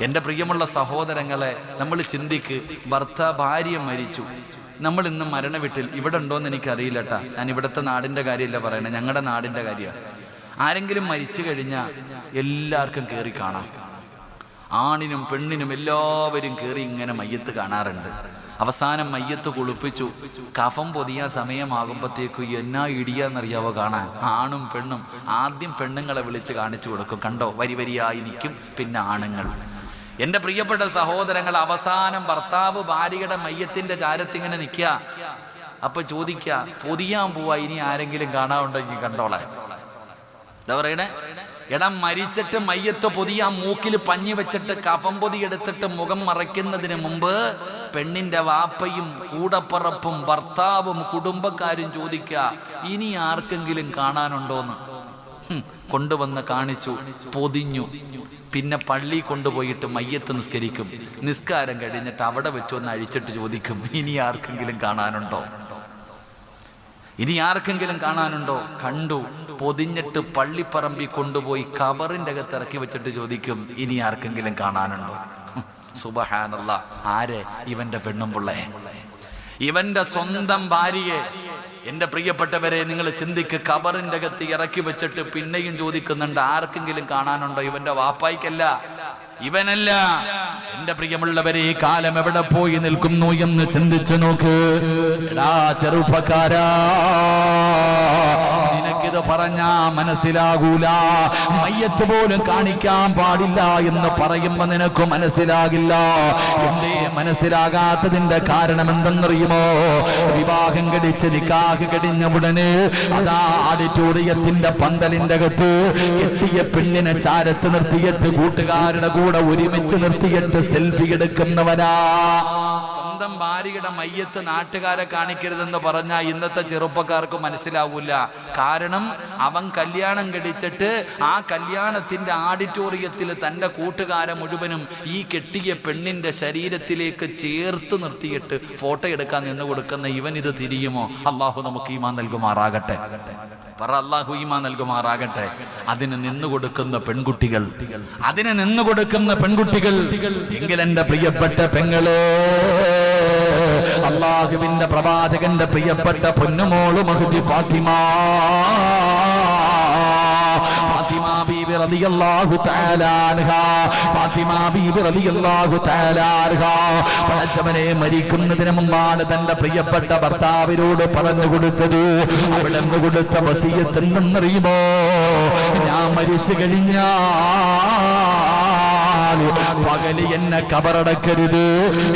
എൻ്റെ പ്രിയമുള്ള സഹോദരങ്ങളെ, നമ്മൾ ചിന്തിക്ക്, ഭാര്യ മരിച്ചു, നമ്മൾ ഇന്ന് മരണ വീട്ടിൽ ഇവിടെ ഉണ്ടോയെന്ന് എനിക്കറിയില്ല കേട്ടാ. ഞാൻ ഇവിടുത്തെ നാടിൻ്റെ കാര്യമല്ല പറയണേ, ഞങ്ങളുടെ നാടിൻ്റെ കാര്യമാണ്. ആരെങ്കിലും മരിച്ചു കഴിഞ്ഞാൽ എല്ലാവർക്കും കയറി കാണാം. ആണിനും പെണ്ണിനും എല്ലാവരും കയറി ഇങ്ങനെ മയ്യത്ത് കാണാറുണ്ട്. അവസാനം മയ്യത്ത് കുളിപ്പിച്ചു, കഫം പൊതിയാൻ സമയമാകുമ്പോഴത്തേക്കും എന്നാ ഇടിയാന്നറിയാവോ കാണാൻ. ആണും പെണ്ണും ആദ്യം പെണ്ണുങ്ങളെ വിളിച്ച് കാണിച്ചു കൊടുക്കും, കണ്ടോ വരി വരിയായി നിൽക്കും, പിന്നെ ആണുങ്ങൾ. എൻ്റെ പ്രിയപ്പെട്ട സഹോദരങ്ങൾ, അവസാനം ഭർത്താവ് ഭാര്യയുടെ മയ്യത്തിൻ്റെ ചാരത്തിങ്ങനെ നിൽക്കുക. അപ്പൊ ചോദിക്കുക, പൊതിയാൻ പോവാ, ഇനി ആരെങ്കിലും കാണാനുണ്ടെങ്കിൽ കണ്ടോളെ. എന്താ പറയണേ? എടാ, മരിച്ചിട്ട് മയ്യത്ത് പൊതിയാൻ മൂക്കിൽ പഞ്ഞി വെച്ചിട്ട് കഫം പൊതി എടുത്തിട്ട് മുഖം മറയ്ക്കുന്നതിന് മുമ്പ് പെണ്ണിന്റെ വാപ്പയും കൂടപ്പറപ്പും ഭർത്താവും കുടുംബക്കാരും ചോദിക്കുക, ഇനി ആർക്കെങ്കിലും കാണാനുണ്ടോന്ന്. കൊണ്ടുവന്ന് കാണിച്ചു, പൊതിഞ്ഞു. പിന്നെ പള്ളി കൊണ്ടുപോയിട്ട് മയ്യത്ത് നിസ്കരിക്കും. നിസ്കാരം കഴിഞ്ഞിട്ട് അവിടെ വെച്ചൊന്ന് അഴിച്ചിട്ട് ചോദിക്കും, ഇനി ആർക്കെങ്കിലും കാണാനുണ്ടോ, ഇനി ആർക്കെങ്കിലും കാണാനുണ്ടോ. കണ്ടു, പൊതിഞ്ഞിട്ട് പള്ളിപ്പറമ്പിൽ കൊണ്ടുപോയി കബറിൻ്റെ അകത്ത് ഇറക്കി വെച്ചിട്ട് ചോദിക്കും, ഇനി ആർക്കെങ്കിലും കാണാനുണ്ടോ. സുബ്ഹാനല്ലാഹ്. ആരെ? ഇവന്റെ പെണ്ണും പിള്ളേ, ഇവന്റെ സ്വന്തം ഭാര്യയെ. എൻ്റെ പ്രിയപ്പെട്ടവരെ, നിങ്ങൾ ചിന്തിക്ക്, കബറിൻ്റെ അകത്ത് ഇറക്കി വെച്ചിട്ട് പിന്നെയും ചോദിക്കുന്നുണ്ട്, ആർക്കെങ്കിലും കാണാനുണ്ടോ. ഇവന്റെ വാപ്പായിക്കല്ല, ഇവനല്ല. എൻ്റെ പ്രിയമുള്ളവരെ, ഈ കാലം എവിടെ പോയി നിൽക്കുന്നു എന്ന് ചിന്തിച്ചു നോക്ക്. എടാ ചെറുപ്പക്കാരാ, നിനക്കിത് പറഞ്ഞാ മനസ്സിലാകൂല. മയ്യത്ത് പോലും കാണിക്കാൻ പാടില്ല എന്ന് പറയുമ്പോ നിനക്ക് മനസ്സിലാകില്ല. എന്തേ മനസ്സിലാകാത്തതിന്റെ കാരണം എന്തെന്നറിയുമോ? വിവാഹം കഴിച്ച് നിക്കാഹ് കഴിഞ്ഞ ഉടനെ അതാ ഓഡിറ്റോറിയത്തിന്റെ പന്തലിന്റെ അകത്ത് കെട്ടിയ പെണ്ണിനെ ചാരത്ത് നിർത്തിയിട്ട് കൂട്ടുകാരുടെ കൂടെ ഒരുമിച്ച് നിർത്തിയിട്ട് സെൽഫി എടുക്കുന്നവനാ. സ്വന്തം ഭാര്യയുടെ മയ്യത്ത് നാട്ടുകാരെ കാണിക്കരുതെന്ന് പറഞ്ഞാൽ ഇന്നത്തെ ചെറുപ്പക്കാർക്ക് മനസ്സിലാവൂല. കാരണം അവൻ കല്യാണം കഴിച്ചിട്ട് ആ കല്യാണത്തിന്റെ ഓഡിറ്റോറിയത്തിൽ തൻ്റെ കൂട്ടുകാരെ മുഴുവനും ഈ കെട്ടിയ പെണ്ണിന്റെ ശരീരത്തിലേക്ക് ചേർത്ത് നിർത്തിയിട്ട് ഫോട്ടോ എടുക്കാൻ നിന്ന് കൊടുക്കുന്ന ഇവൻ ഇത് തിരിയുമോ? അള്ളാഹു നമുക്ക് ഈമാൻ നൽകുമാറാകട്ടെ. പറ, അള്ളാഹു ഈമാൻ നൽകുമാറാകട്ടെ. അതിന് നിന്നുകൊടുക്കുന്ന പെൺകുട്ടികൾ, അതിന് നിന്നുകൊടുക്കുന്ന പെൺകുട്ടികൾ. എങ്കിൽ എൻ്റെ പ്രിയപ്പെട്ട പെങ്ങളെ, അള്ളാഹുവിന്റെ പ്രവാചകന്റെ പ്രിയപ്പെട്ട പൊന്നുമോള് മഹ്ദി ഫാത്തിമ ബീബി റളിയല്ലാഹു തആല അൻഹാ, ഫാത്തിമ ബീബി റളിയല്ലാഹു തആല അൻഹാ പടച്ചവനെ മരിക്കുന്നതിന് മുമ്പാണ് തന്റെ പ്രിയപ്പെട്ട ഭർത്താവിനോട് പറഞ്ഞു കൊടുത്തത്. അവിടെ നിന്ന് കൊടുത്ത വസിയത്ത് എന്തെന്നറിയുമോ? ഞാൻ മരിച്ചു കഴിഞ്ഞാൽ പകല് എന്നെ കബറടക്കരുത്,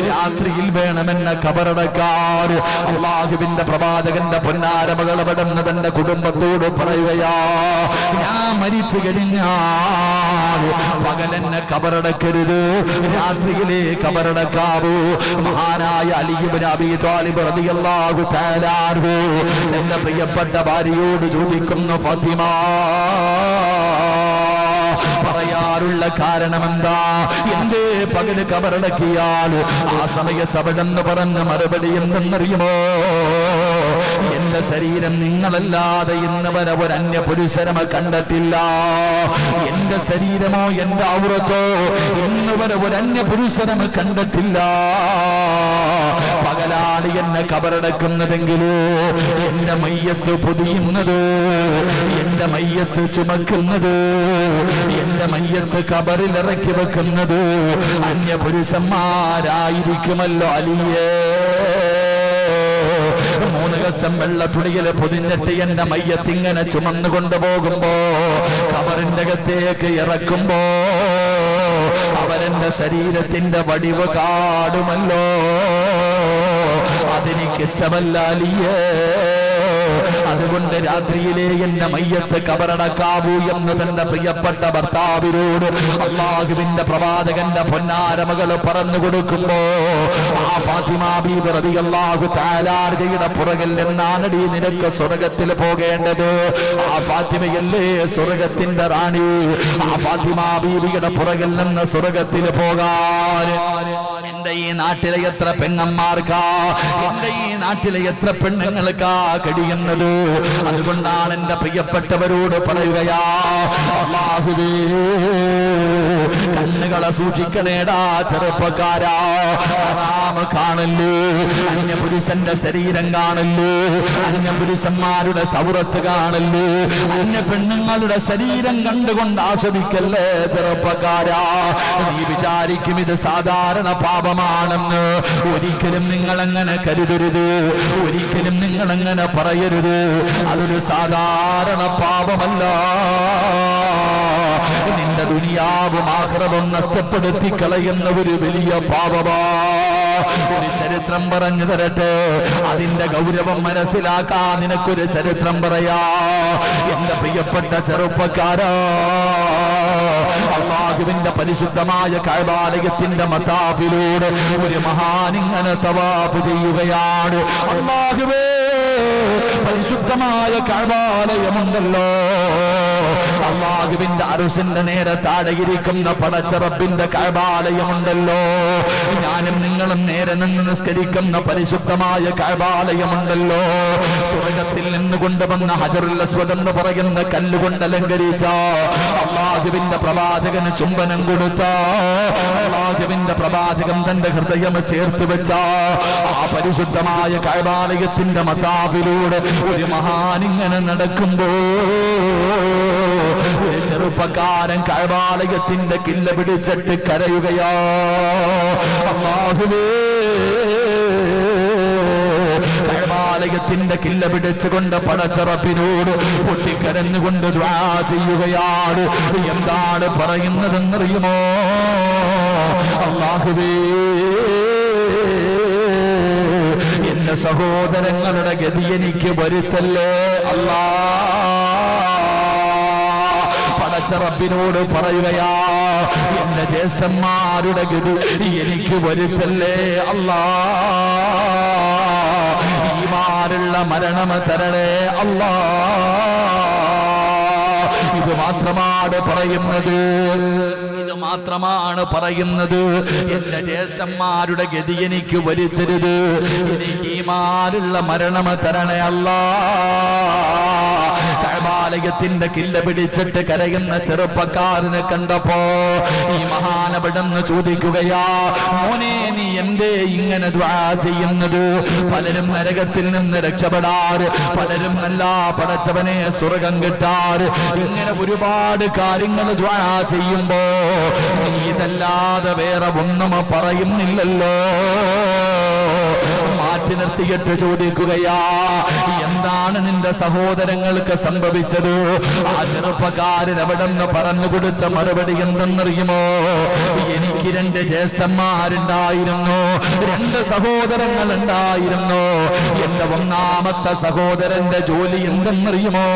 രാത്രിയിൽ വേണമെന്നെ കബറടക്കാൻ. അള്ളാഹുവിന്റെ പ്രവാചകന്റെ പൊന്നാര മകൾ അവിടുന്ന് തന്റെ കുടുംബത്തോട് പറയുകയാ, ഞാൻ മരിച്ചു കഴിഞ്ഞാൽ പകലെന്നെ കബറടക്കരുത്, രാത്രിയിലെ കബറടക്കാവൂ. മഹാനായ അലി ഇബ്നു അബീ ത്വാലിബ് റളിയല്ലാഹു തആല അൻഹു തന്റെ പ്രിയപ്പെട്ട ഭാര്യയോട് ചോദിക്കുന്നു, ഫാത്തിമ, പറയാറുള്ള കാരണം എന്താ? എന്തേ പകല് കബറടക്കിയാൽ ആ സമയത്ത് അവിടെന്ന് പറഞ്ഞ മറുപടി എന്തെന്നറിയുമോ? എന്റെ ശരീരം നിങ്ങളല്ലാതെ ഇന്ന് വരെ ഒരു അന്യ പുരുഷനെ കണ്ടിട്ടില്ല. എന്റെ ശരീരമോ എന്റെ ഔറത്തോ ഇന്ന് വരെ ഒരു അന്യ പുരുഷനെ കണ്ടിട്ടില്ല. പകലാണ് എന്നെ കബറടക്കുന്നതെങ്കിലോ എന്റെ മയ്യത്ത് പൊതിയുന്നത്, എന്റെ മയ്യത്ത് ചുമക്കുന്നത്, എന്റെ മയ്യത്ത് കബറിൽ ഇറക്കി വെക്കുന്നത് അന്യ പുരുഷന്മാരായിരിക്കുമല്ലോ അലിയേ. 3 കഷ്ടം വെള്ള തുണിയില് പൊതിഞ്ഞിട്ട് എന്റെ മയ്യത്ത് ഇങ്ങനെ ചുമന്നു കൊണ്ടുപോകുമ്പോ കബറിന്റെ അകത്തേക്ക് ഇറക്കുമ്പോ അവരെന്റെ ശരീരത്തിന്റെ വടിവ് കാടുമല്ലോ. അതെനിക്കിഷ്ടമല്ല അലിയേ. അതുകൊണ്ട് രാത്രിയിലെ എന്നെ മയ്യത്ത് കബറടക്കാവൂ എന്ന് തന്റെ പ്രിയപ്പെട്ട ഭർത്താവിനോട് അല്ലാഹുവിന്റെ പ്രവാചകന്റെ പൊന്നാര മകൾ പറഞ്ഞു കൊടുക്കുമ്പോ ആ ഫാത്തിമ ബീബി റളിയല്ലാഹു തആല അൻഹയുടെ പുറകിൽ നിന്നാണടി നിനക്ക് സ്വർഗ്ഗത്തിൽ പോകേണ്ടത്. ആ ഫാത്തിമയല്ലേ സ്വർഗ്ഗത്തിന്റെ റാണി. ആ ഫാത്തിമ ബീബിയുടെ പുറകിൽ നിന്ന് സ്വർഗ്ഗത്തിൽ പോകാൻ എന്റെ ഈ നാട്ടിലെ എത്ര പെങ്ങന്മാർക്കാ, എന്റെ ഈ നാട്ടിലെ എത്ര പെണ്ണുങ്ങൾക്കാ കഴിയുന്നത്. അതുകൊണ്ടാണ് എന്റെ പ്രിയപ്പെട്ടവരോട് പറയുകയാ, അല്ലാഹുവേ കണ്ണുകളെ സൂക്ഷിക്കണേടാ ചെറുപ്പക്കാരാ. ഹറാമ് കാണല്ലേ, അന്യപുരുഷന്റെ ശരീരം കാണല്ലേ, അന്യപുരുഷന്മാരുടെ സൗറത്ത് കാണല്ലേ, അന്യ പെണ്ണുങ്ങളുടെ ശരീരം കണ്ടുകൊണ്ട് ആസ്വദിക്കല്ലേ ചെറുപ്പക്കാരാ. നീ വിചാരിക്കും ഇത് സാധാരണ പാപമാണെന്ന്. ഒരിക്കലും നിങ്ങളങ്ങനെ കരുതരുത്, ഒരിക്കലും നിങ്ങളങ്ങനെ പറയരുത്. അതൊരു സാധാരണ പാപമല്ല. നിന്റെ ദുനിയാവും ആഖിറവും നഷ്ടപ്പെടുത്തി കളയുന്ന ഒരു വലിയ പാപമാ. ഒരു ചരിത്രം പറഞ്ഞു തരട്ടെ, അതിന്റെ ഗൗരവം മനസ്സിലാക്കാൻ നിനക്കൊരു ചരിത്രം പറയാ. എന്റെ പ്രിയപ്പെട്ട ചെറുപ്പക്കാരാ, അല്ലാഹുവിന്റെ പരിശുദ്ധമായ കഅബാലയത്തിന്റെ മതാഫിലൂടെ ഒരു മഹാനിങ്ങനെ തവാഫ് ചെയ്യുകയാണ്. അല്ലാഹുവേ പരിശുദ്ധമായ കഅബാലയമുണ്ടല്ലോ, അല്ലാഹുവിന്റെ അർശിന്റെ നേരെ താഴെയിരിക്കുന്ന പടച്ച റബ്ബിന്റെ കഅബാലയമുണ്ടല്ലോ, ഞാനും നിങ്ങളും നേരെ നിന്ന് നിസ്കരിക്കുന്ന പരിശുദ്ധമായ കഅബാലയമുണ്ടല്ലോ, സ്വർഗ്ഗത്തിൽ നിന്ന് കൊണ്ടുവന്ന ഹജറുൽ അസ്വദ് എന്ന് പറയുന്ന കല്ലുകൊണ്ട് അലങ്കരിച്ച അല്ലാഹുവിന്റെ പ്രവാചകന് ചുംബനം കൊടുത്ത, അല്ലാഹുവിന്റെ പ്രവാചകൻ തന്റെ ഹൃദയം ചേർത്ത് വെച്ച ആ പരിശുദ്ധമായ കഅബാലയത്തിന്റെ മതാഫിലൂടെ ഒരു മഹാനിങ്ങനെ നടക്കുമ്പോ ഒരു ചെറുപ്പക്കാരൻ കഅബാലയത്തിന്റെ കില്ല പിടിച്ചിട്ട് കരയുകയാ. അല്ലാഹുവേ കഅബാലയത്തിന്റെ കില്ല പിടിച്ചുകൊണ്ട് പടച്ച റബ്ബിനോട് പൊട്ടിക്കരഞ്ഞുകൊണ്ട് ദുആ ചെയ്യുകയാണ്. എന്താണ് പറയുന്നതെന്നറിയുമോ? അല്ലാഹുവേ എന്റെ സഹോദരങ്ങളുടെ ഗതി എനിക്ക് വരുത്തല്ലേ അല്ലാ. പടച്ച റബ്ബിനോട് പറയുകയാ, എന്റെ ജ്യേഷ്ഠന്മാരുടെ ഗതി എനിക്ക് വരുത്തല്ലേ അല്ലാ. ഈമാനുള്ള മരണം തരണേ അല്ലാ. ഇത് മാത്രമാണ് പറയുന്നത്, ഇത് മാത്രമാണ് പറയുന്നത്. എന്റെ ജ്യേഷ്ഠന്മാരുടെ ഗതി എനിക്ക് വരുത്തരുത്, എനിക്ക് ഈമാനുള്ള മരണം തരണേ അല്ലാ. കഅബാലയത്തിന്റെ കില്ല പിടിച്ചിട്ട് കരയുന്ന ചെറുപ്പക്കാരനെ കണ്ടപ്പോ ഈ മഹാനവിടെന്ന് ചോദിക്കുകയാ, മോനെ നീ എന്തേ ഇങ്ങനെ ദുആ ചെയ്യുന്നത്? പലരും നരകത്തിൽ നിന്ന് രക്ഷപ്പെടാറ്, പലരും നല്ല പടച്ചവനെ സ്വർഗം കിട്ടാറ്, ഇങ്ങനെ ഒരുപാട് കാര്യങ്ങൾ ദുആ ചെയ്യുമ്പോ നീ ഇതല്ലാതെ വേറെ ഒന്നും പറയുന്നില്ലല്ലോ. മാറ്റി നിർത്തിയിട്ട് ചോദിക്കുകയാ, എന്താണ് നിന്റെ സഹോദരങ്ങൾക്ക് സംഭവിച്ചത്? ആ ചെറുപ്പക്കാരൻ അവിടെ നിന്ന് പറഞ്ഞു കൊടുത്ത മറുപടി എന്തെന്നറിയുമോ? എനിക്ക് 2 ജ്യേഷ്ഠന്മാരുണ്ടായിരുന്നു, 2 സഹോദരങ്ങൾ ഉണ്ടായിരുന്നു. എന്റെ 1ാമത്തെ സഹോദരന്റെ ജോലി എന്തെന്നറിയുമോ?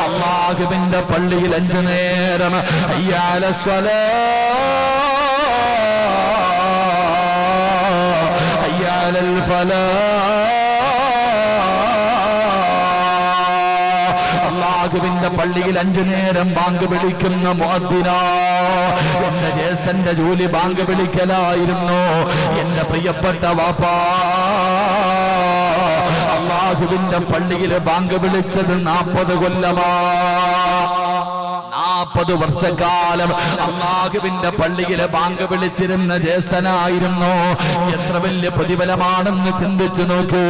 അല്ലാഹുവിന്റെ പള്ളിയിൽ 5 നേരം ഹയ്യ അലസ്സലാ ഹയ്യ അലൽ ഫലാ, അല്ലാഹുവിന്റെ പള്ളിയിൽ 5 നേരം ബാങ്ക് വിളിക്കുന്ന മുഅദ്ദിനാ. എന്റെ ജ്യേഷ്ഠന്റെ ജോലി ബാങ്ക് വിളിക്കലായിരുന്നു. എന്റെ പ്രിയപ്പെട്ട വാപ്പാ അല്ലാഹുവിന്റെ പള്ളിയിൽ ബാങ്ക് വിളിച്ചത് 40 കൊല്ലമാ. 40 വർഷക്കാലം അല്ലാഹുവിന്റെ പള്ളിയിലെ ബാങ്ക് വിളിച്ചിരുന്ന ജ്യേഷ്ഠനായിരുന്നു. എത്ര വലിയ പ്രതിഫലമാണെന്ന് ചിന്തിച്ചു നോക്കൂ.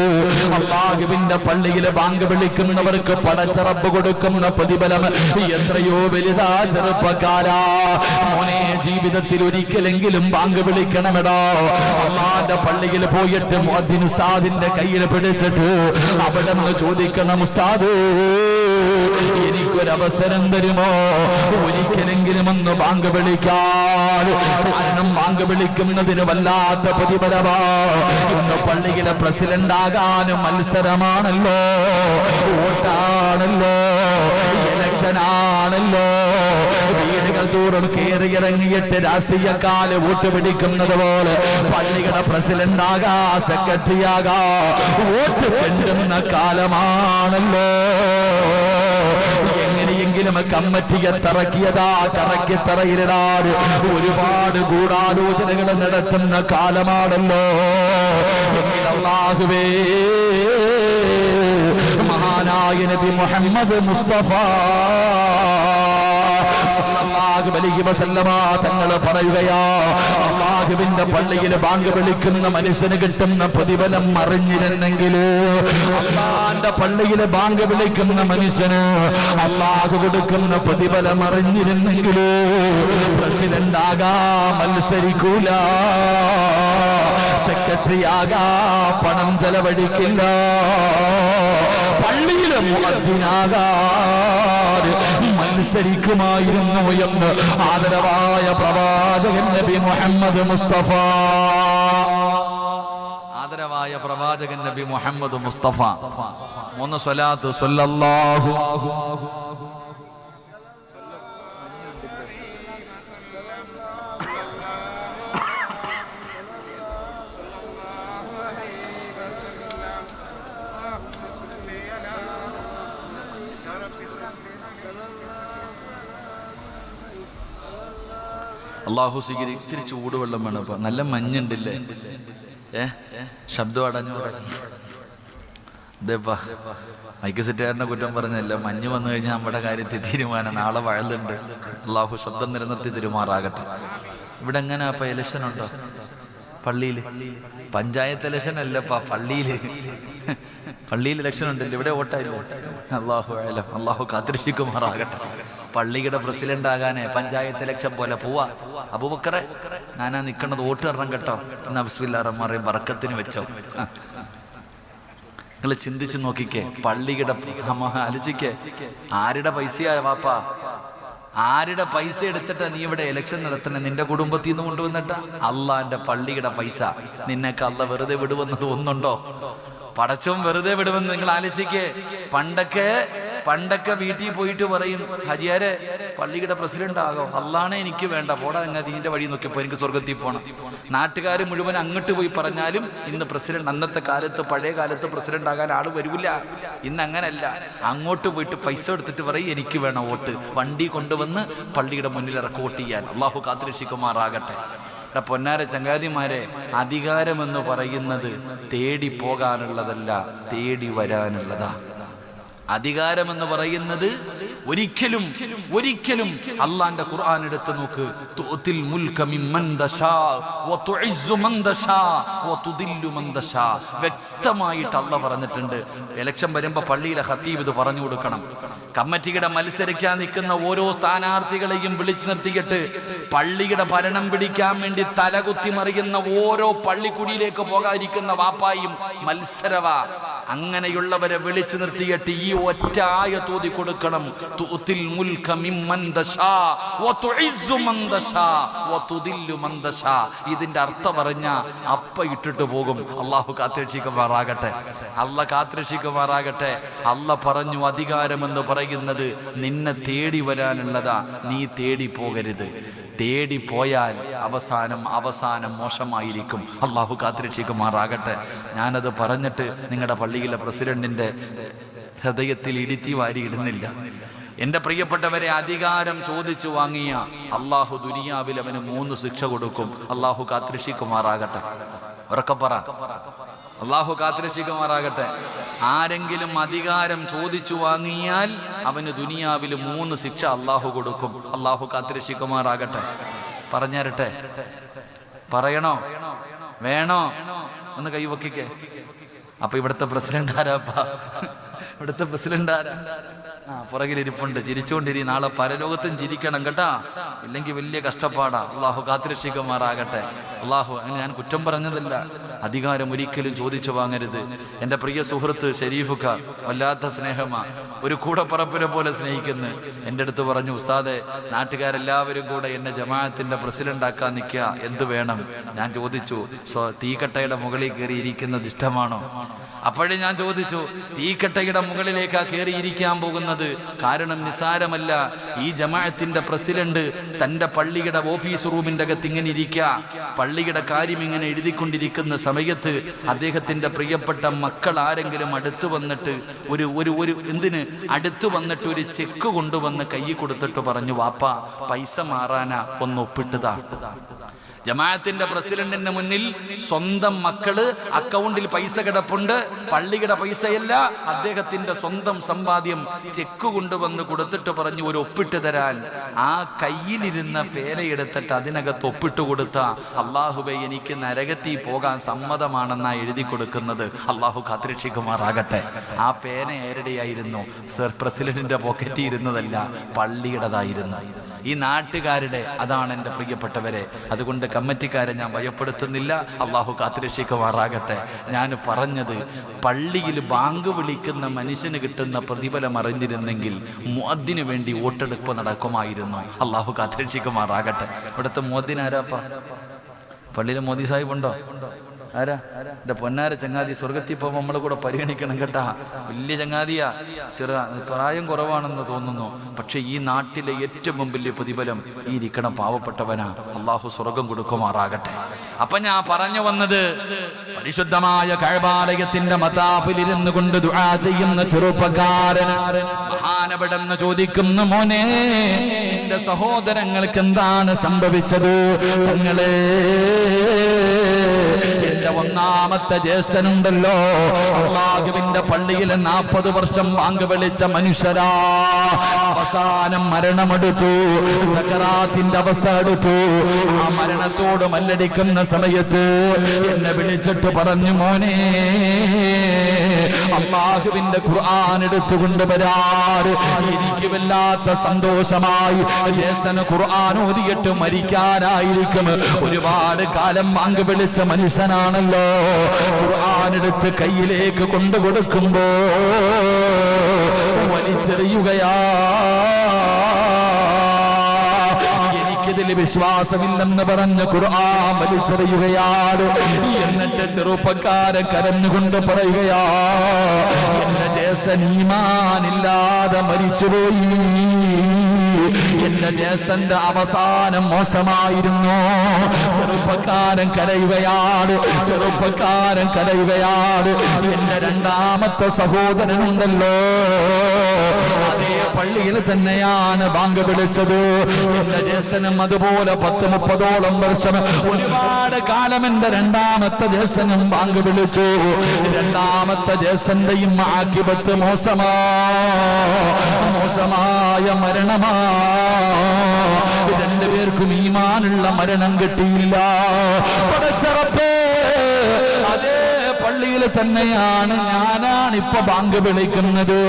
അല്ലാഹുവിന്റെ പള്ളിയിലെ ബാങ്ക് വിളിക്കുന്നവർക്ക് പടച്ച റബ്ബ് കൊടുക്കുന്ന പ്രതിഫലം എത്രയോ വലുതാ ചെറുപ്പക്കാരാ. മോനെ, ജീവിതത്തിൽ ഒരിക്കലെങ്കിലും ബാങ്ക് വിളിക്കണമെടോ. അല്ലാഹുവിന്റെ പള്ളിയിൽ പോയിട്ട് മുഅദ്ദിൻ ഉസ്താദിന്റെ കയ്യിൽ പിടിച്ചിട്ട് അവിടെ നിന്ന് ചോദിക്കണം, ഉസ്താദ് എനിക്കൊരവസരം തരുമോ? ഒരിക്കലെങ്കിലും ഒന്ന് ബാങ്ക് വിളിക്കാൻ. കാരണം ബാങ്ക് വിളിക്കുന്നതിന് വല്ലാത്ത പ്രതിഫലമാ. ഇന്ന് പള്ളിയിലെ പ്രസിഡന്റ് ആകാനും മത്സരമാണല്ലോ, വോട്ടാണല്ലോ, ഇലക്ഷനാണല്ലോ. വീടുകൾ തോറും കയറിയിറങ്ങിയിട്ട് രാഷ്ട്രീയക്കാര് വോട്ട് പിടിക്കുന്നത് പോലെ പള്ളികളുടെ പ്രസിഡന്റ് ആകാ, സെക്രട്ടറി ആകാ, വോട്ട് കിട്ടുന്ന കാലമാണല്ലോ. പള്ളിയിലും കമ്മിറ്റിയെ തറക്കിയതാ, കറക്കിത്തറയിലിടാൻ ഒരുപാട് ഗൂഢാലോചനകൾ നടത്തുന്ന കാലമാണല്ലോ. അല്ലാഹുവേ, മഹാനായ നബി മുഹമ്മദ് മുസ്തഫ സല്ലല്ലാഹു അലൈഹി വസല്ലമ തങ്ങൾ പറയുകയാ, അല്ലാഹുവിന്റെ പള്ളിയിൽ ബാങ്ക് വിളിക്കുന്ന മനുഷ്യന് കിട്ടുന്ന പ്രതിഫലം അറിഞ്ഞിരുന്നെങ്കിൽ, അല്ലാഹുവിന്റെ പള്ളിയിൽ ബാങ്ക് വിളിക്കുന്ന മനുഷ്യന് അല്ലാഹു കൊടുക്കുന്ന പ്രതിഫലം അറിഞ്ഞിരുന്നെങ്കിൽ പ്രസിഡന്റ് ആകാ മത്സരിക്കൂല, സെക്രട്ടറി ആകാ പണം ചെലവഴിക്കില്ല, പള്ളിയിലെ മുഅദ്ദിനാകാൻ മത്സരിക്കുമായിരുന്നു എന്ന് ആദരവായ പ്രവാചകൻ നബി മുഹമ്മദ് മുസ്തഫ. ആദരവായ പ്രവാചകൻ നബി മുഹമ്മദ് മുസ്തഫ. 3 സ്വലാത്ത് സ്വല്ലല്ലാഹു അള്ളാഹു സ്വീകരി. ഇത്തിരി ചൂടുവെള്ളം വേണം. ഇപ്പൊ നല്ല മഞ്ഞുണ്ടില്ലേ? ശബ്ദം അടഞ്ഞു. ഇതേപ്പാ മൈക്ക് സെറ്റുകാരനെ കുറ്റം പറഞ്ഞല്ല. മഞ്ഞ് വന്നു കഴിഞ്ഞാൽ നമ്മുടെ കാര്യത്തിൽ തീരുമാനം. നാളെ വയലുണ്ട്. അള്ളാഹു ശബ്ദം നിലനിർത്തി തിരുമാറാകട്ടെ. ഇവിടെ എങ്ങനെ അപ്പൊ ഇലക്ഷൻ ഉണ്ടോ? പള്ളിയിൽ പഞ്ചായത്ത് ഇലക്ഷൻ അല്ലപ്പാ, പള്ളിയിൽ ഇലക്ഷൻ ഉണ്ടല്ലോ. ഇവിടെ വോട്ടായില്ലോ. അള്ളാഹു കാത്തിരക്ഷിക്കുമാറാകട്ടെ. പള്ളിയുടെ പ്രസിഡന്റ് ആകാനേ പഞ്ചായത്ത് ഇലക്ഷൻ പോലെ പോവാ. അബൂബക്കറെ, ഞാനാ നിൽക്കണത്, വോട്ട് തരണം കേട്ടോ. എന്നാ ബിസ്മില്ലാഹിർ റഹ്മാനിർ റഹീം ബറക്കത്തിന് വെച്ചോ. നിങ്ങൾ ചിന്തിച്ചു നോക്കിക്കേ, പള്ളിയുടെ ആലോചിക്കേ, ആരുടെ പൈസയായ വാപ്പാ? ആരുടെ പൈസ എടുത്തിട്ടാ നീ ഇവിടെ ഇലക്ഷൻ നടത്തണേ? നിന്റെ കുടുംബത്തിൽ നിന്ന് കൊണ്ടുവന്നിട്ടാ? അള്ളാന്റെ പള്ളിയുടെ പൈസ നിന്നൊക്കെ അള്ള വെറുതെ വിടുവെന്ന് തോന്നുന്നുണ്ടോ? പടച്ചവും വെറുതെ വിടുമെന്ന് നിങ്ങൾ ആലോചിക്കേ. പണ്ടൊക്കെ വീട്ടിൽ പോയിട്ട് പറയും, ഹരിയാരെ പള്ളിയുടെ പ്രസിഡന്റ് ആകോ? അള്ളാണെ എനിക്ക് വേണ്ട, പോടാ എങ്ങനെ ഇതിന്റെ വഴി നോക്കിയപ്പോ എനിക്ക് സ്വർഗത്തിൽ പോകണം. നാട്ടുകാർ മുഴുവൻ അങ്ങോട്ട് പോയി പറഞ്ഞാലും ഇന്ന് പ്രസിഡന്റ്, അന്നത്തെ കാലത്ത് പഴയ കാലത്ത് പ്രസിഡന്റ് ആകാൻ ആള് വരൂല. ഇന്ന് അങ്ങനല്ല. അങ്ങോട്ട് പോയിട്ട് പൈസ എടുത്തിട്ട് പറയും എനിക്ക് വേണം വോട്ട്. വണ്ടി കൊണ്ടുവന്ന് പള്ളിയുടെ മുന്നിൽ ഇറക്കി വോട്ട് ചെയ്യാൻ. അള്ളാഹു കാത്തിരക്ഷിക്കുമാറാകട്ടെ. പൊന്നാര ചങ്ങാതിമാരെ, അധികാരമെന്ന് പറയുന്നത് തേടി പോകാനുള്ളതല്ല, തേടി വരാനുള്ളതാ. അധികാരമെന്ന് പറയുന്നത് ഒരിക്കലും അള്ളാന്റെ ഖുർആൻ എടുത്ത് നോക്ക്. തുഅതിൽ മുൽക മിമ്മൻ തശാ വതുഇസ്സു മൻ തശാ വതുദില്ലു മൻ തശാ. വ്യക്തമായിട്ട് അള്ളാഹ് പറഞ്ഞിട്ടുണ്ട്. ഇലക്ഷൻ വരുമ്പോൾ പള്ളിയിലെ ഖത്തീബ് ഇത് പറഞ്ഞു കൊടുക്കണം. കമ്മിറ്റിയുടെ മത്സരിക്കാൻ നിൽക്കുന്ന ഓരോ സ്ഥാനാർത്ഥികളെയും വിളിച്ചു നിർത്തിയിട്ട് പള്ളിയുടെ ഭരണം പിടിക്കാൻ വേണ്ടി തലകുത്തി മറിയുന്ന ഓരോ പള്ളിക്കുടിയിലേക്ക് പോകാതിരിക്കുന്ന വാപ്പായും മത്സരവാ. അങ്ങനെയുള്ളവരെ വിളിച്ചു നിർത്തിയിട്ട് ഈ ഒറ്റ ആയത്ത് ഓതി കൊടുക്കണം. തുഅതിൽ മുൽക മിമ്മൻ തശാ വതുഇസ്സു മൻ തശാ വതുദില്ലു മൻ തശാ. ഇതിന്റെ അർത്ഥം പറഞ്ഞ അപ്പ ഇട്ടിട്ട് പോകും. അള്ളാഹു കാത്തിരക്ഷിക്കുമാറാകട്ടെ. അല്ല പറഞ്ഞു, അധികാരമെന്ന് പറയുന്നത് നിന്നെ തേടി വരാനുള്ളതാ, നീ തേടി പോകരുത്. തേടി പോയാൽ അവസാനം മോശമായിരിക്കും. അള്ളാഹു കാത്തിരക്ഷിക്കുമാറാകട്ടെ. ഞാനത് പറഞ്ഞിട്ട് നിങ്ങളുടെ പള്ളിയിലെ പ്രസിഡന്റിന്റെ ഹൃദയത്തിൽ ഇടിത്തി വാരി ഇടുന്നില്ല. എന്റെ പ്രിയപ്പെട്ടവരെ, അധികാരം ചോദിച്ചു വാങ്ങിയ അള്ളാഹു ദുനിയാവിൽ അവന് 3 ശിക്ഷ കൊടുക്കും. അള്ളാഹു കാത്തിരക്ഷിക്കുമാറാകട്ടെ. ഉറക്കപ്പറ, അള്ളാഹു കാത്തിരക്ഷിക്കുമാറാകട്ടെ. ആരെങ്കിലും അധികാരം ചോദിച്ചു വാങ്ങിയാൽ അവന് ദുനിയാവിൽ 3 ശിക്ഷ അള്ളാഹു കൊടുക്കും. അള്ളാഹു കാത്തിരക്ഷിക്കുമാറാകട്ടെ. പറഞ്ഞരട്ടെ? പറയണോ? വേണോ? ഒന്ന് കൈവക്കിക്കേ. അപ്പൊ ഇവിടുത്തെ പ്രസിഡന്റ് ആരാപ്പാ? ഇവിടുത്തെ പ്രസിഡന്റ് ആരാ? പുറകിലിരിപ്പുണ്ട്. ചിരിച്ചുകൊണ്ടിരി. നാളെ പരലോകത്തും ചിരിക്കണം കേട്ടാ, ഇല്ലെങ്കിൽ വലിയ കഷ്ടപ്പാടാ. അള്ളാഹു കാത്തിരക്ഷിക്കുമാറാകട്ടെ. അള്ളാഹു, അങ്ങനെ ഞാൻ കുറ്റം പറഞ്ഞതല്ല. അധികാരം ഒരിക്കലും ചോദിച്ചു വാങ്ങരുത്. എൻ്റെ പ്രിയ സുഹൃത്ത് ഷരീഫുക്ക വല്ലാത്ത സ്നേഹമാ, ഒരു കൂടപ്പറപ്പിനെ പോലെ സ്നേഹിക്കുന്നു. എൻ്റെ അടുത്ത് പറഞ്ഞു, ഉസ്താദെ, നാട്ടുകാരെല്ലാവരും കൂടെ എന്നെ ജമാഅത്തിന്റെ പ്രസിഡന്റ് ആക്കാൻ നിൽക്കുക, എന്ത് വേണം? ഞാൻ ചോദിച്ചു, തീക്കട്ടയുടെ മുകളിൽ കയറി ഇരിക്കുന്നത് ഇഷ്ടമാണോ? അപ്പോഴേ ഞാൻ ചോദിച്ചു, തീക്കട്ടയുടെ മുകളിലേക്കാ കയറിയിരിക്കാൻ പോകുന്നത്. കാരണം നിസാരമല്ല, ഈ ജമാഅത്തിന്റെ പ്രസിഡന്റ് തന്റെ പള്ളിയുടെ ഓഫീസ് റൂമിന്റെ അകത്ത് ഇങ്ങനെ ഇരിക്കുക, പള്ളിയുടെ കാര്യം ഇങ്ങനെ എഴുതിക്കൊണ്ടിരിക്കുന്ന സമയത്ത് അദ്ദേഹത്തിന്റെ പ്രിയപ്പെട്ട മക്കൾ ആരെങ്കിലും അടുത്തു വന്നിട്ട് ഒരു എന്തിന് അടുത്തു വന്നിട്ട് ഒരു ചെക്ക് കൊണ്ടുവന്ന് കൈ കൊടുത്തിട്ട് പറഞ്ഞു, വാപ്പാ പൈസ മാറാനാ ഒന്ന് ഒപ്പിട്ടതാ. ജമാഅത്തിന്റെ പ്രസിഡന്റിന്റെ മുന്നിൽ സ്വന്തം മക്കള് അക്കൗണ്ടിൽ പൈസ കിടപ്പുണ്ട്, പള്ളിയുടെ പൈസയല്ല, അദ്ദേഹത്തിന്റെ സ്വന്തം സമ്പാദ്യം ചെക്ക് കൊണ്ടുവന്ന് കൊടുത്തിട്ട് പറഞ്ഞു ഒരു ഒപ്പിട്ട് തരാൻ. ആ കയ്യിലിരുന്ന പേനയെടുത്തിട്ട് അതിനകത്ത് ഒപ്പിട്ട് കൊടുത്ത, അള്ളാഹുബേ എനിക്ക് നരകത്തിൽ പോകാൻ സമ്മതമാണെന്നാ എഴുതി കൊടുക്കുന്നത്. അള്ളാഹു കാത്തുരക്ഷിക്കുമാറാകട്ടെ. ആ പേന ആരുടെയായിരുന്നു? സർ പ്രസിഡന്റിന്റെ പോക്കറ്റിൽ ഇരുന്നതല്ല, പള്ളിയുടേതായിരുന്നു. ഈ നാട്ടുകാരുടെ. അതാണ് എൻ്റെ പ്രിയപ്പെട്ടവരെ. അതുകൊണ്ട് കമ്മിറ്റിക്കാരെ ഞാൻ ഭയപ്പെടുത്തുന്നില്ല, അള്ളാഹു കാത്തുരക്ഷിക്കുമാറാകട്ടെ. ഞാൻ പറഞ്ഞത്, പള്ളിയിൽ ബാങ്ക് വിളിക്കുന്ന മനുഷ്യന് കിട്ടുന്ന പ്രതിഫലം അറിഞ്ഞിരുന്നെങ്കിൽ മുഅദ്ദിന് വേണ്ടി വോട്ടെടുപ്പ് നടക്കുമായിരുന്നു. അള്ളാഹു കാത്തുരക്ഷിക്കുമാറാകട്ടെ. ഇവിടുത്തെ മുഅദ്ദിൻ ആരാപ്പ? പള്ളിയിലെ മോദി സാഹിബ് ഉണ്ടോ? ആരാ? എൻ്റെ പൊന്നാര ചങ്ങാതി, സ്വർഗത്തിൽ പോകുമ്പോൾ നമ്മളെ കൂടെ പരിഗണിക്കണം കേട്ടാ. വലിയ ചങ്ങാതിയാ, പ്രായം കുറവാണെന്ന് തോന്നുന്നു. പക്ഷെ ഈ നാട്ടിലെ ഏറ്റവും വലിയ പ്രതിഫലം ഈ ഇരിക്കണ പാവപ്പെട്ടവനാ. അള്ളാഹു സ്വർഗം കൊടുക്കുമാറാകട്ടെ. അപ്പൊ ഞാൻ പറഞ്ഞു വന്നത്, പരിശുദ്ധമായ കഅബാലയത്തിന്റെ മതാഫിലിരുന്നു കൊണ്ട് ദുആ ചെയ്യുന്ന ചെറുപ്പക്കാരൻ മഹാനപടെന്ന് ചോദിക്കുന്നു, മോനെ എന്റെ സഹോദരങ്ങൾക്ക് എന്താണ് സംഭവിച്ചത്? തങ്ങളെ, എന്റെ ഒന്നാമത്തെ ജ്യേഷ്ഠനുണ്ടല്ലോ, അല്ലാഹുവിന്റെ പള്ളിയിൽ 40 വർഷം ബാങ്ക് വിളിച്ച മനുഷ്യരാ, അവസാനം മരണമെടുത്തു, സക്കറാത്തിന്റെ അവസ്ഥ എടുത്തു. ആ മരണത്തോട് മല്ലടിക്കുന്ന സമയത്ത് എന്നെ വിളിച്ചിട്ട് പറഞ്ഞു, മോനെ അല്ലാഹുവിന്റെ ഖുർആൻ എടുത്തുകൊണ്ട് വരാറ്. എനിക്ക് വല്ലാത്ത സന്തോഷമായി. ജ്യേഷ്ഠന് ഖുർആൻ ഓതിയിട്ട് മരിക്കാനായിരിക്കും. ഒരുപാട് കാലം ബാങ്ക് വിളിച്ച മനുഷ്യനാണല്ലോ. ഖുർആൻ എടുത്ത് കയ്യിലേക്ക് കൊണ്ടു കൊടുക്കുമ്പോ വലിച്ചെറിയുകയാ. എനിക്കിതിൽ വിശ്വാസമില്ലെന്ന് പറഞ്ഞ് ഖുർആൻ വലിച്ചെറിയുകയാണ്. എന്നിട്ട് ചെറുപ്പക്കാരൻ കരഞ്ഞുകൊണ്ട് പറയുകയാ, എന്റെ ജ്യേഷ്ഠൻ ഈമാനില്ലാതെ മരിച്ചുപോയി. എന്റെ ജ്യേഷ്ഠന്റെ അവസാനം മോശമായിരുന്നു. ചെറുപ്പക്കാരൻ കരയുകയാണ്, ചെറുപ്പക്കാരൻ കരയുകയാണ്. എന്റെ രണ്ടാമത്തെ സഹോദരനുണ്ടല്ലോ, അതേ പള്ളിയിൽ തന്നെയാണ് ബാങ്ക് വിളിച്ചത്. എന്റെ ജ്യേഷ്ഠനും അതുപോലെ 10-30ഓളം വർഷം, ഒരുപാട് കാലം എന്റെ രണ്ടാമത്തെ ജ്യേഷ്ഠനും ബാങ്ക് വിളിച്ചു. രണ്ടാമത്തെ ജ്യേഷ്ഠന്റെയും ആഖിബത്ത് മോശമായ മരണമാ. രണ്ടുപേർക്കും ഈമാനുള്ള മരണം കിട്ടിയില്ല. പടച്ചറപ്പേ, അതേ പള്ളിയിൽ തന്നെയാണ് ഞാനാണ് ഇപ്പൊ ബാങ്ക് വിളിക്കുന്നത്.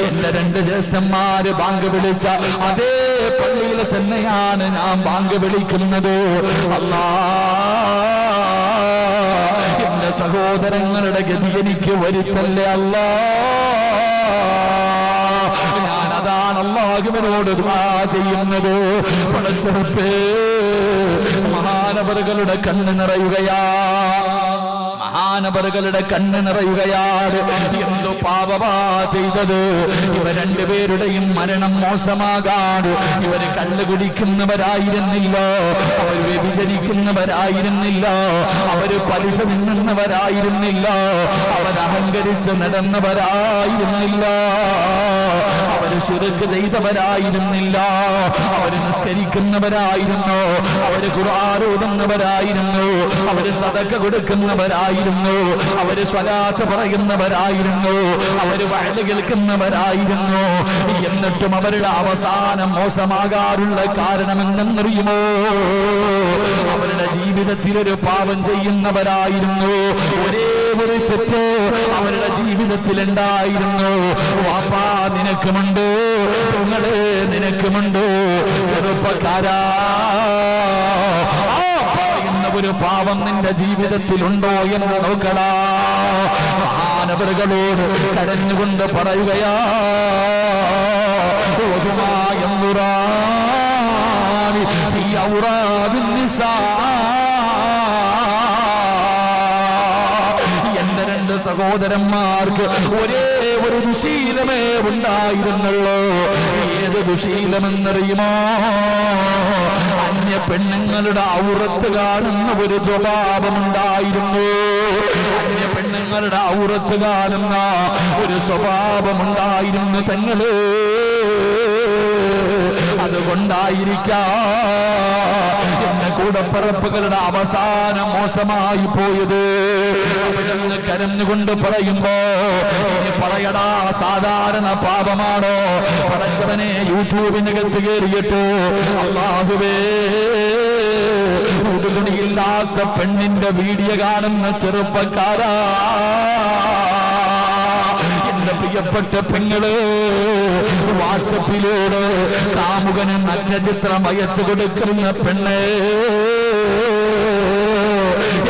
എന്റെ 2 ജ്യേഷ്ഠന്മാര് ബാങ്ക് വിളിച്ച അതേ പള്ളിയിൽ തന്നെയാണ് ഞാൻ ബാങ്ക് വിളിക്കുന്നത്. അല്ലാ, എന്റെ സഹോദരങ്ങളുടെ ഗതി എനിക്ക് വരുത്തല്ലേ അല്ലാ. ഞാനതാണ് അല്ലാഹുവിനോട് ദുആ ചെയ്യുന്നത്. പടച്ചറപ്പേ, മഹാനവറുകളുടെ കണ്ണ് നിറയുകയാ, മഹാനവറുകളുടെ കണ്ണ് നിറയുകയാണ്. എന്തോ പാപമാ ചെയ്തത്. ഇവ രണ്ടുപേരുടെയും മരണം മോശമാകാണ്. ഇവര് കള്ള് കുടിക്കുന്നവരായിരുന്നില്ല, അവർ വ്യഭിചരിക്കുന്നവരായിരുന്നില്ല, അവര് പലിശ നിന്നുന്നവരായിരുന്നില്ല, അവർ അഹങ്കരിച്ച് നടന്നവരായിരുന്നില്ല, അവര് ശിർക്ക് ചെയ്തവരായിരുന്നില്ല, അവര് നിസ്കരിക്കുന്നവരായിരുന്നു, അവര് ഖുർആൻ ഓതുന്നവരായിരുന്നു, അവര് സദഖ കൊടുക്കുന്നവരായിരുന്നു, അവര് സ്വലാത്ത് പറയുന്നവരായിരുന്നു, അവര് വഅദ് കേൾക്കുന്നവരായിരുന്നു. എന്നിട്ടും അവരുടെ അവസാനം മോശമാകാറുള്ള കാരണം എന്തെന്നറിയുമോ? അവരുടെ ജീവിതത്തിൽ ഒരു പാപം ചെയ്യുന്നവരായിരുന്നു. ഒരേ ഒരു തെറ്റ് അവരുടെ ജീവിതത്തിൽ ഉണ്ടായിരുന്നു. വാപ്പാ നിനക്കുമുണ്ട്, പെങ്ങളെ നിനക്കുമുണ്ട്. ചെറുപ്പക്കാരാ, ഒരു പാപം നിന്റെ ജീവിതത്തിലുണ്ടോ എന്ന് നോക്കടാ. മഹാനവറുകളോട് കരഞ്ഞുകൊണ്ട് പറയുകയാ, എന്റെ 2 സഹോദരന്മാർക്ക് ഒരേ ഒരു ദുശീലമേ ഉണ്ടായിരുന്നുള്ളൂ. ഏത് ദുശീലമെന്നറിയുമോ? അന്യ പെണ്ണുങ്ങളുടെ ഔറത്ത് കാണുന്ന ഒരു സ്വഭാവമുണ്ടായിരുന്നു. അന്യ പെണ്ണുങ്ങളുടെ ഔറത്ത് കാണുന്ന ഒരു സ്വഭാവമുണ്ടായിരുന്നു തങ്ങള്. അതുകൊണ്ടായിരിക്കാം എന്നെ കൂടപ്പിറപ്പുകളുടെ അവസാനം മോശമായി പോയത്. അവിടുന്ന് കരഞ്ഞുകൊണ്ട് പറയുമ്പോ ഇനി പറയടാ, സാധാരണ പാപമാണോ? പടച്ചവനെ യൂട്യൂബിനകത്ത് കയറിയിട്ട് അല്ലാഹുവേ, ഉടുതുണിയില്ലാത്ത പെണ്ണിന്റെ വീഡിയോ കാണുന്ന ചെറുപ്പക്കാരാ, എന്റെ പ്രിയപ്പെട്ട പെങ്ങള്, വാട്സപ്പിലൂടെ കാമുകന് നല്ല ചിത്രം അയച്ചു കൊടുക്കുന്ന പെണ്ണ്,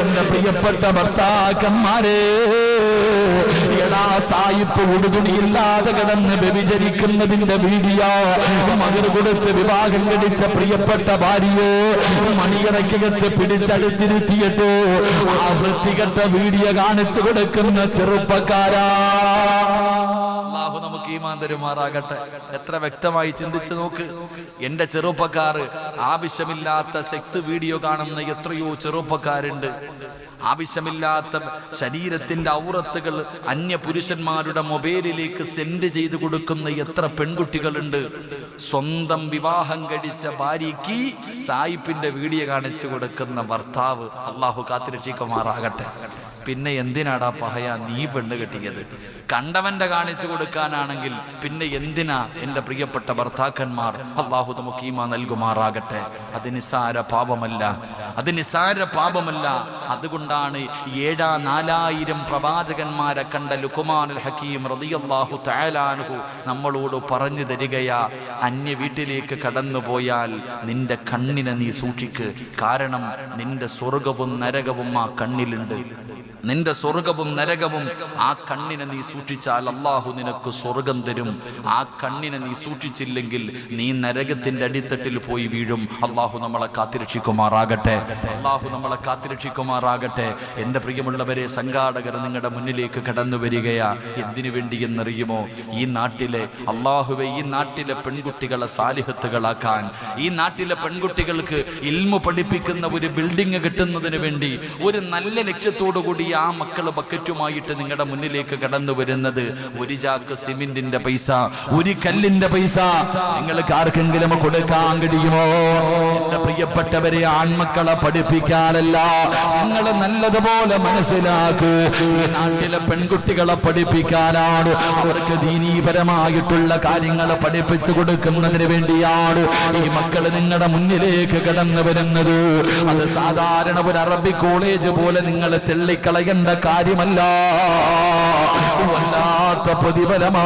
എന്റെ പ്രിയപ്പെട്ട ഭർത്താക്കന്മാരെ, എടാ സായിപ്പ് ഉടുതുണിയില്ലാതെ കിടന്ന് വ്യഭിചരിക്കുന്നതിന്റെ വീഡിയോ മകന് കൊടുത്ത് വിവാഹം കഴിച്ച പ്രിയപ്പെട്ട ഭാര്യയെ മണിയറയ്ക്കകത്ത് പിടിച്ചടുത്തിരുത്തിയിട്ട് ആ വൃത്തികെട്ട വീഡിയോ കാണിച്ചു കൊടുക്കുന്ന ചെറുപ്പക്കാരാ, അല്ലാഹു നമുക്ക് ഈമാൻ തരുമാറാകട്ടെ. എത്ര വ്യക്തമായി ചിന്തിച്ചു നോക്ക്. എന്റെ ചെറുപ്പക്കാർ, ആവശ്യമില്ലാത്ത സെക്സ് വീഡിയോ കാണുന്ന എത്രയോ ചെറുപ്പക്കാരുണ്ട്. ആവശ്യമില്ലാത്ത ശരീരത്തിന്റെ ഔറത്തുകൾ അന്യ പുരുഷന്മാരുടെ മൊബൈലിലേക്ക് സെൻഡ് ചെയ്തു കൊടുക്കുന്ന എത്ര പെൺകുട്ടികളുണ്ട്. സ്വന്തം വിവാഹം കഴിച്ച ഭാര്യയ്ക്ക് സായിപ്പിന്റെ വീഡിയോ കാണിച്ചു കൊടുക്കുന്ന ഭർത്താവ്. അള്ളാഹു കാത്തിരക്ഷിക്കുമാറാകട്ടെ. പിന്നെ എന്തിനാടാ പഹയ നീ പെണ്ണ് കെട്ടിയത്? കണ്ടവന്റെ കാണിച്ചു കൊടുക്കാനാണെങ്കിൽ പിന്നെ എന്തിനാ എൻ്റെ പ്രിയപ്പെട്ട ഭർത്താക്കന്മാർ? അള്ളാഹു നമുക്ക് ഈമാൻ നൽകുമാറാകട്ടെ. അത് നിസ്സാര പാപമല്ല, അത് നിസ്സാര പാപമല്ല. അതുകൊണ്ടാണ് 4000 പ്രവാചകന്മാരെ കണ്ട ലുഖ്മാനുൽ ഹക്കീം റളിയല്ലാഹു തആല അൻഹു നമ്മളോട് പറഞ്ഞു തരികയാ, അന്യ വീട്ടിലേക്ക് കടന്നുപോയാൽ നിന്റെ കണ്ണിനെ നീ സൂക്ഷിക്ക്. കാരണം നിന്റെ സ്വർഗവും നരകവും ആ കണ്ണിലുണ്ട്. നിന്റെ സ്വർഗവും നരകവും ആ കണ്ണിനെ നീ സൂക്ഷിച്ചാൽ അള്ളാഹു നിനക്ക് സ്വർഗം തരും. ആ കണ്ണിനെ നീ സൂക്ഷിച്ചില്ലെങ്കിൽ നീ നരകത്തിന്റെ അടിത്തട്ടിൽ പോയി വീഴും. അള്ളാഹു നമ്മളെ കാത്തിരക്ഷിക്കുമാറാകട്ടെ. അള്ളാഹു നമ്മളെ കാത്തിരക്ഷിക്കുമാറാകട്ടെ. എൻ്റെ പ്രിയമുള്ളവരെ, സംഘാടകർ നിങ്ങളുടെ മുന്നിലേക്ക് കടന്നു വരികയാ. എന്തിനു വേണ്ടി എന്നറിയുമോ? ഈ നാട്ടിലെ അള്ളാഹുവെ, ഈ നാട്ടിലെ പെൺകുട്ടികളെ സാലിഹത്തുകളാക്കാൻ, ഈ നാട്ടിലെ പെൺകുട്ടികൾക്ക് ഇൽമു പഠിപ്പിക്കുന്ന ഒരു ബിൽഡിംഗ് കിട്ടുന്നതിന് വേണ്ടി, ഒരു നല്ല ലക്ഷ്യത്തോടു കൂടി ആ മക്കള് ബക്കറ്റുമായിട്ട് നിങ്ങളുടെ മുന്നിലേക്ക് കടന്നു വരുന്നത്. ഒരു ചാക്ക് സിമെന്റിന്റെ പൈസ, ഒരു കല്ലിന്റെ പൈസ നിങ്ങൾക്ക് ആർക്കെങ്കിലും കൊടുക്കാൻ കഴിയുമോ? എന്റെ പ്രിയപ്പെട്ടവരെ, ആൺമക്കളെ പഠിപ്പിക്കാനല്ല, നിങ്ങൾ നല്ലതുപോലെ മനസ്സിലാക്ക്, നാട്ടിലെ പെൺകുട്ടികളെ പഠിപ്പിക്കാനാണ്. അവർക്ക് ദീനീപരമായിട്ടുള്ള കാര്യങ്ങളെ പഠിപ്പിച്ചു കൊടുക്കുന്നതിന് വേണ്ടിയാണ് ഈ മക്കള് നിങ്ങളുടെ മുന്നിലേക്ക് കടന്നു വരുന്നത്. അത് സാധാരണ ഒരു അറബി കോളേജ് പോലെ നിങ്ങൾ തെള്ളിക്കളയേണ്ട കാര്യമല്ല, വല്ലാത്ത പ്രതിഫലമാ.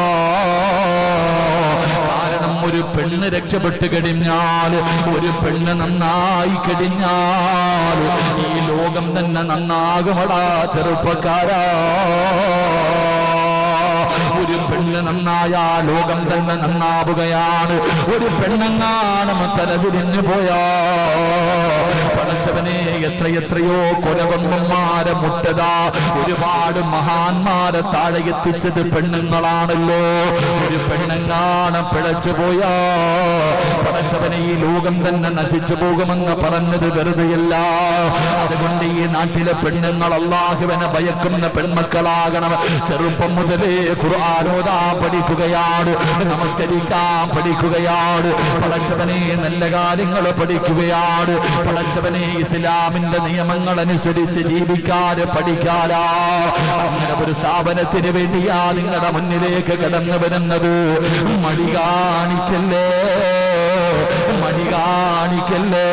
കാരണം ഒരു പെണ്ണ് രക്ഷപ്പെട്ട് കഴിഞ്ഞാൽ, ഒരു പെണ്ണ് നന്നായി കഴിഞ്ഞാൽ ഈ ലോകം തന്നെ നന്നാകുമടാ ചെറുപ്പക്കാരാ. ഒരു പെണ്ണ് നന്നായ ലോകം തന്നെ നന്നാവുകയാണ്. ഒരു പെണ്ണെങ്ങാനും തലതിരിഞ്ഞു പോയാ പടച്ചവനെ, എത്രയെത്രയോ കൊലകൊമ്പന്മാരെ മുട്ടതാ, ഒരുപാട് മഹാന്മാരെ താഴെ എത്തിച്ചത് പെണ്ണുങ്ങളാണല്ലോ. ഒരു പെണ്ണെങ്ങാനും പിഴച്ചു പോയാ പടച്ചവനെ, ഈ ലോകം തന്നെ നശിച്ചു പോകുമെന്ന് പറഞ്ഞത് വെറുതെയല്ല. അതുകൊണ്ട് ഈ നാട്ടിലെ പെണ്ണുങ്ങൾ അല്ലാഹുവിനെ ഭയക്കുന്ന പെൺമക്കളാകണം. ചെറുപ്പം മുതലേ ഖുർആനോദാ പഠിക്കുകയാണ്, നമസ്കരിക്കാൻ പഠിക്കുകയാണ്, പടച്ചവനെ നല്ല കാര്യങ്ങൾ പഠിക്കുകയാണ്, പടച്ചവനെ ഇസ്ലാമിന്റെ നിയമങ്ങൾ അനുസരിച്ച് ജീവിക്കാൻ പഠിക്കാനാ. അങ്ങനെ ഒരു സ്ഥാപനത്തിന് വേണ്ടിയാ നിങ്ങളുടെ മുന്നിലേക്ക് കടന്നു വരുന്നത്. മടി കാണിക്കല്ലേ, മടി കാണിക്കല്ലേ.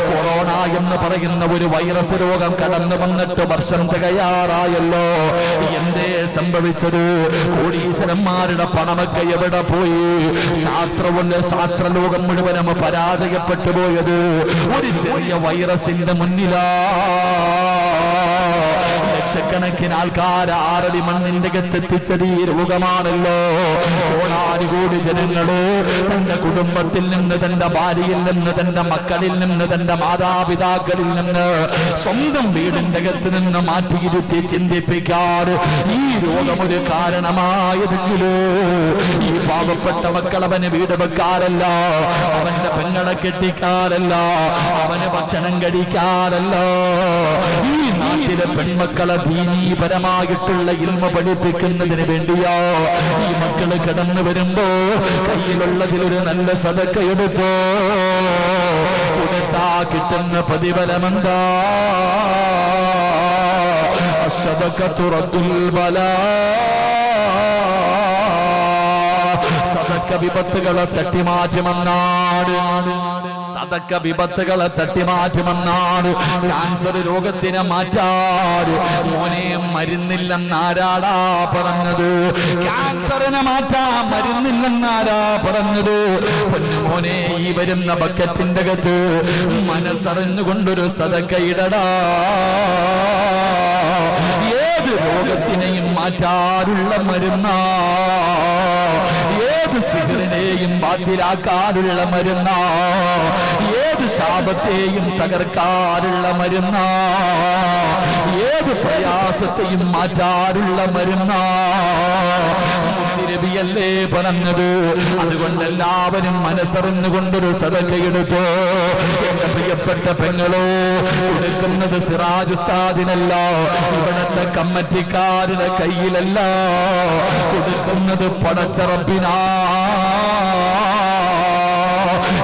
കൊറോണ എന്ന് പറയുന്ന ഒരു വൈറസ് രോഗം കടന്നു വന്നിട്ട് വർഷം തികയാറായല്ലോ. എന്തേ സംഭവിച്ചത്? കോടീശ്വരന്മാരുടെ പണമൊക്കെ എവിടെ പോയി? ശാസ്ത്രലോകം മുഴുവനും പരാജയപ്പെട്ടു പോയത് ഒരു ചെറിയ വൈറസിന്റെ മുന്നിലാ. ലക്ഷക്കണക്കിന് ആൾക്കാർ ആറടി മണ്ണിന്റെ അകത്തെത്തിച്ചത് ഈ രോഗമാണല്ലോ. കോടാനുകൂടി ജനങ്ങള് തന്റെ കുടുംബത്തിൽ നിന്ന്, തന്റെ ഭാര്യയിൽ നിന്ന്, തന്റെ മക്കളിൽ നിന്ന്, തന്റെ മാതാപിതാക്കളിൽ നിന്ന്, സ്വന്തം വീടിന്റെ അകത്ത് നിന്ന് മാറ്റിയിരുത്തി ചിന്തിപ്പിക്കാറ് ഈ രോഗമൊരു കാരണമായതെങ്കിലോ ഈ പാവപ്പെട്ട മക്കൾ അവന് വീട് വെക്കാറല്ല, അവന്റെ പെങ്ങളെ കെട്ടിക്കാറല്ല, അവന് ഭക്ഷണം കഴിക്കാറല്ല. ഈ നാട്ടിലെ പെൺമക്കളെ ദീനീപരമായിട്ടുള്ള ഇൽമ പഠിപ്പിക്കുന്നതിന് വേണ്ടിയോ ഈ മക്കള് കടന്നു വരുമ്പോ കയ്യിലുള്ളതിലൊരു നല്ല സദക്ക എടുത്തോ, കൊടുത്താ കിട്ടുന്ന പ്രതിഫലമെന്താ? സദഖത്തു റദ്ദുൽ ബലാ. സദക്ക വിപത്തുകളെ തട്ടിമാറ്റുമെന്നാണ്, സദക്ക വിപത്തുകളെ തട്ടിമാറ്റുമെന്നാണ്. ക്യാൻസർ രോഗത്തിനെ മാറ്റാറ് മോനെ മരുന്നില്ലെന്നാരാടാ പറഞ്ഞത്? ക്യാൻസറിനെ മാറ്റാൻ മരുന്നില്ലെന്നാരാ പറഞ്ഞത്? മോനെ ഈ വരുന്ന ബക്കറ്റിന്റെ അകത്ത് മനസ്സറിഞ്ഞുകൊണ്ടൊരു സദക്ക ഇടടാ. ഏത് രോഗത്തിനെയും മാറ്റാറുള്ള മരുന്നാ, ഏത് സിഹറിനെയും ബാത്തിലാക്കാറുള്ള മരുന്നാ, ഏത് ശാപത്തെയും തകർക്കാറുള്ള മരുന്നാ, ഏത് പ്രയാസത്തെയും മാറ്റാറുള്ള മരുന്നാ. നബിയല്ലേ പറഞ്ഞത്? അതുകൊണ്ട് എല്ലാവരും മനസ്സറിഞ്ഞുകൊണ്ടൊരു സദഖയെടുത്തോ. എന്റെ പ്രിയപ്പെട്ട പെങ്ങളോ, കൊടുക്കുന്നത് സിറാജ് ഉസ്താദിനല്ല, ഇവിടത്തെ കമ്മിറ്റിക്കാരുടെ കയ്യിലല്ല, കൊടുക്കുന്നത് പടച്ചറപ്പിനാ.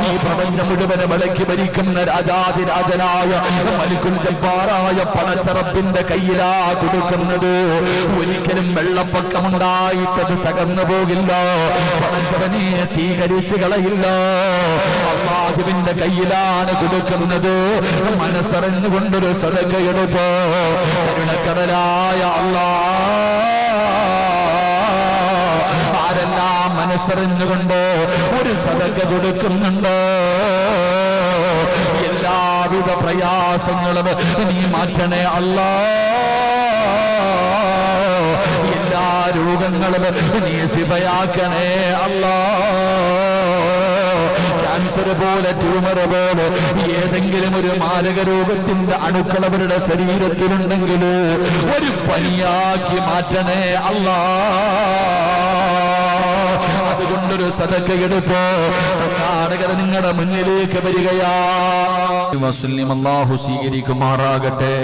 ഈ പ്രപഞ്ചം മുഴുവനെ വിലക്കി ഭരിക്കുന്ന രാജാതിരാജനായ മലിക്കുൽ ജബ്ബാറായ പടച്ചറപ്പിന്റെ കയ്യിലാ കൊടുക്കുന്നത്. ഒരിക്കലും വെള്ളപ്പൊക്കമുണ്ടായിട്ടത് തകർന്നു പോകില്ല, പടച്ചവനെ തീകരിച്ചു കളയില്ല. അല്ലാഹുവിന്റെ കയ്യിലാണ് കൊടുക്കുന്നത്. മനസ്സറിഞ്ഞുകൊണ്ടൊരു സദഖ എടുത്തോ. കരുണക്കടലായ അല്ലാഹ് ആരെല്ലാം മനസ്സറിഞ്ഞുകൊണ്ട് ഒരു സദഖ കൊടുക്കുന്നുണ്ടോ എല്ലാവിധ പ്രയാസങ്ങളും നീ മാറ്റണേ അല്ലാ. എല്ലാ രോഗങ്ങളും നീ ശിഫയാക്കണേ അല്ലാ. ക്യാൻസർ പോലെ, ട്യൂമർ പോലെ ഏതെങ്കിലും ഒരു മാരക രോഗത്തിന്റെ അണുക്കൾ അവരുടെ ശരീരത്തിലുണ്ടെങ്കിൽ ഒരു പനിയാക്കി മാറ്റണേ അല്ലാ. അതുകൊണ്ടൊരു സദഖ എടുത്തോ. സംഘാടകർ നിങ്ങളുടെ മുന്നിലേക്ക് വരികയാ. വസല്ലം അല്ലാഹു സ്വീകരിക്കുമാറാകട്ടെ.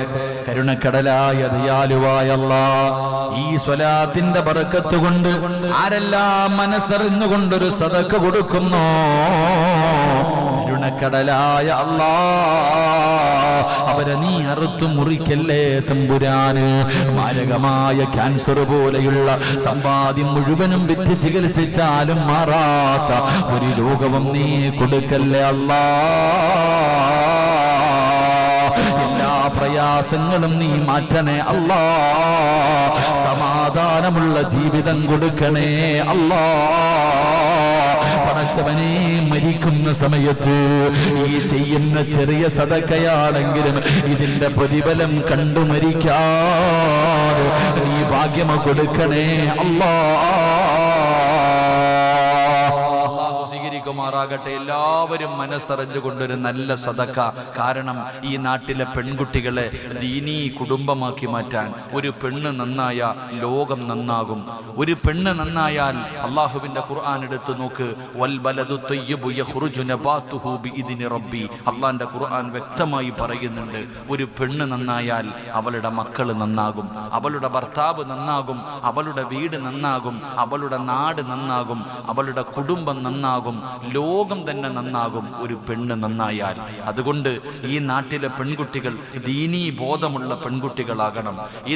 കരുണക്കടലായ ദയാലുവായ അല്ലാഹ്, ഈ സ്വലാത്തിന്റെ ബറക്കത്ത് കൊണ്ട് ആരെല്ലാം മനസ്സറിഞ്ഞുകൊണ്ടൊരു സദഖ കൊടുക്കുന്നോ, കരുണക്കടലായ അല്ലാഹ് അവരെ നീ അറുത്തു മുറിക്കല്ലേ തമ്പുരാന്. മാരകമായ ക്യാൻസർ പോലെയുള്ള സമ്പാദ്യം മുഴുവനും വിറ്റ് ചികിത്സിച്ചാലും മാറാത്ത ഒരു രോഗവും നീ കൊടുക്കല്ലേ അല്ലാഹ്. എല്ലാ പ്രയാസങ്ങളും നീ മാറ്റണേ അല്ലാഹ്. സമാധാനമുള്ള ജീവിതം കൊടുക്കണേ അല്ലാഹ്. പടച്ചവനെ, മരിക്കുന്ന സമയത്ത് ഈ ചെയ്യുന്ന ചെറിയ സദഖയാണെങ്കിലും ഇതിന്റെ പ്രതിഫലം കണ്ടു മരിക്കാറ് നീ ഭാഗ്യമ കൊടുക്കണേ അല്ലാഹ്. സ്വീകരിക്കുമാറാകട്ടെ. എല്ലാവരും മനസ്സറിഞ്ഞുകൊണ്ടൊരു നല്ല സദഖ. കാരണം ഈ നാട്ടിലെ പെൺകുട്ടികളെ ദീനീ കുടുംബമാക്കി മാറ്റാൻ ഒരു പെണ്ണ് നന്നായ ലോകം നന്നാകും. ഒരു പെണ്ണ് നന്നായാൽ അള്ളാഹുവിന്റെ ഖുർആൻ എടുത്തു നോക്ക്. വൽ ബലദു തയ്യിബു യഖ്റുജു നബാതുഹു ബിഇദ്നി റബ്ബി. അള്ളാഹുവിന്റെ ഖുർആൻ വ്യക്തമായി പറയുന്നുണ്ട്, ഒരു പെണ്ണ് നന്നായാൽ അവളുടെ മക്കൾ നന്നാകും, അവളുടെ ഭർത്താവ് നന്നാകും, അവളുടെ വീട് നന്നാകും, അവളുടെ നാട് നന്നാകും, അവളുടെ കുടുംബം നന്നാകും, ലോകം തന്നെ നന്നാകും ഒരു പെണ്ണ് നന്നായാൽ. അതുകൊണ്ട് ഈ നാട്ടിലെ പെൺകുട്ടികൾ ദീനീ ബോധമുള്ള പെൺകുട്ടികളാകണം. ഈ